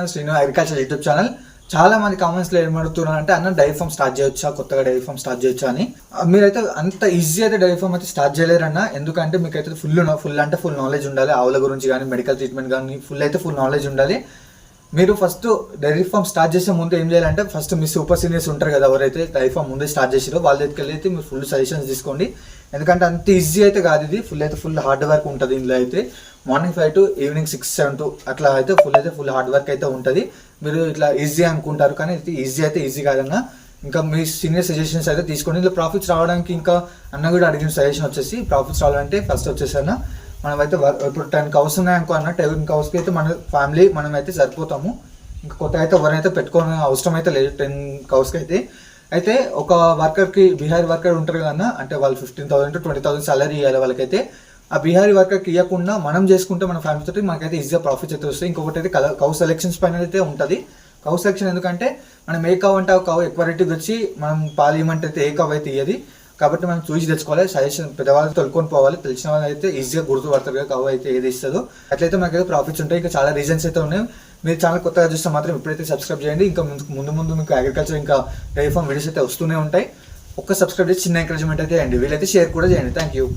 Srinu agriculture YouTube channel. చాలా మంది కామెంట్స్లో ఏమడుతున్నారు అంటే అన్న డైరీ ఫామ్ స్టార్ట్ చేయొచ్చా, కొత్తగా డైరీ ఫామ్ స్టార్ట్ చేయొచ్చా అని. మీరైతే అంత ఈజీ అయితే డైరీ ఫామ్ అయితే స్టార్ట్ చేయలేరన్న. ఎందుకంటే మీకైతే ఫుల్ నాలెడ్జ్ ఉండాలి. ఆవుల గురించి కానీ, మెడికల్ ట్రీట్మెంట్ కానీ ఫుల్ నాలెడ్జ్ ఉండాలి. మీరు ఫస్ట్ డైరీ ఫామ్ స్టార్ట్ చేసే ముందు ఏం చేయాలంటే, ఫస్ట్ మీ సూపర్ సీనియర్స్ ఉంటారు కదా, ఎవరైతే డైరీ ఫామ్ ముందే స్టార్ట్ చేసారో వాళ్ళ దగ్గరికి అయితే మీరు ఫుల్ సజెషన్స్ తీసుకోండి. ఎందుకంటే అంత ఈజీ అయితే కాదు ఇది. ఫుల్ హార్డ్ వర్క్ ఉంటుంది ఇందులో అయితే. మార్నింగ్ 5 to ఈవినింగ్ 6, 7 to అట్లా అయితే ఫుల్ హార్డ్ వర్క్ అయితే ఉంటుంది. మీరు ఇట్లా ఈజీ అనుకుంటారు కానీ ఇది ఈజీ కాదన్నా. ఇంకా మీ సీనియర్ సజెషన్స్ అయితే తీసుకోండి. ఇందులో ప్రాఫిట్స్ రావడానికి ఇంకా అన్న కూడా అడిగిన సజెషన్ వచ్చేసి, ప్రాఫిట్స్ రావాలంటే ఫస్ట్ వచ్చేసి అన్న మనమైతే ఇప్పుడు 10 cows ఉన్నాయనుకో అన్న, 10 cowsకి అయితే మన ఫ్యామిలీ మనమైతే సరిపోతాము. ఇంకా కొత్త అయితే ఎవరైతే పెట్టుకోని అవసరం అయితే లేదు 10 cowsకి అయితే ఒక వర్కర్కి, బీహారీ వర్కర్ ఉంటారు కదా, అంటే వాళ్ళు 15,000 to 20,000 సాలరీ ఇవ్వాలి వాళ్ళకైతే. ఆ బీహారీ వర్కర్కి ఇవ్వకుండా మనం చేసుకుంటే మన ఫ్యామిలీ తోటి మనకైతే ఈజీగా ప్రాఫిట్స్ అయితే వస్తాయి. ఇంకొకటి అయితే కౌ సెలెక్షన్స్ పైన అయితే ఉంటుంది. కౌ సెలెక్షన్ ఎందుకంటే మనం ఏ కౌ అంటే కౌ ఎక్కువ రేటుకి వచ్చి మనం పాలు ఇవ్వమంటే అయితే ఏ కౌ అయితే ఇయ్యది. కాబట్టి మనం చూసి తెచ్చుకోవాలి. సజెషన్ పెద్దవాళ్ళు తొలుకొని పోవాలి. తెలిసిన వాళ్ళు అయితే ఈజీగా గుర్తుపడతారు కదా కౌ అయితే ఏది ఇస్తుందో. అట్లయితే మనకైతే ప్రాఫిట్స్ ఉంటాయి. ఇంకా చాలా రీజన్స్ అయితే ఉన్నాయి. మీరు ఛానల్ కొత్తగా చూస్తే మాత్రం ఇప్పుడైతే సబ్స్క్రైబ్ చేయండి. ఇంకా ముందు మీకు అగ్రికల్చర్ ఇంకా డైరీ ఫామ్ వీడియోస్ అయితే వస్తూనే ఉంటాయి. ఒక్క సబ్స్క్రైబ్ చేసి చిన్న ఎంకరేజ్మెంట్ అయితే చేయండి. వీలైతే షేర్ కూడా చేయండి. Thank you.